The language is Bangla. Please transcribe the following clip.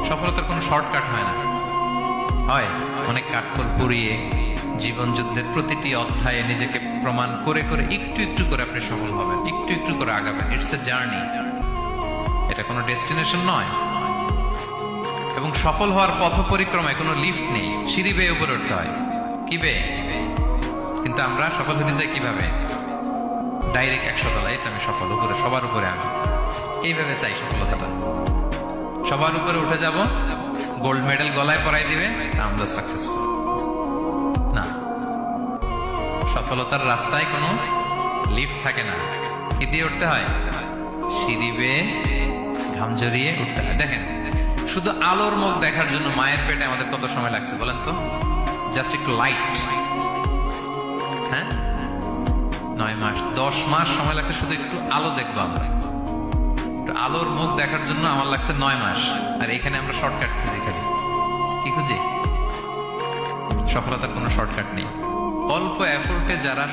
সফলতার কোনো শর্টকাট হয় না, হয় অনেক কাঠখড় পুড়িয়ে জীবন যুদ্ধের প্রতিটি অধ্যায়ে নিজেকে প্রমাণ করে করে একটু একটু করে আপনি সফল হবেন, একটু একটু করে আগাবেন। ইটস এ জার্নি, এটা কোনো ডেস্টিনেশন নয়। এবং সফল হওয়ার পথ পরিক্রমায় কোনো লিফট নেই, সিঁড়ি বেয়ে উপরে উঠতে হয়। কি বেয়ে? কিন্তু আমরা সফল হতে চাই কিভাবে? ডাইরেক্ট 100 তলায় তো আমি সফল, উপরে সবার উপরে আমি, এইভাবে চাই সফলতাটা। সবার উপরে উঠে যাব, গোল্ড মেডেল গলায় পরাই দিবে, আমরা সাকসেসফুল না। সফলতার রাস্তায় কোনো লিফট থাকে না। কি দিয়ে উঠতে হয়? সিঁড়ি বেয়ে ঘাম জড়িয়ে উঠতে হয়। দেখেন, শুধু আলোর মুখ দেখার জন্য মায়ের পেটে আমাদের কত সময় লাগছে বলেন তো? জাস্ট একটু লাইট, হ্যাঁ, 9 মাস 10 মাস সময় লাগছে শুধু একটু আলো দেখবো আমরা। একটু আলোর মুখ দেখার জন্য আমার লাগছে 9 মাস। আর এখানে আমরা শর্টকাট খুঁজি, খালি কি খুঁজি? সফলতার কোনো শর্টকাট নেই। অল্প এফোর্টে যারা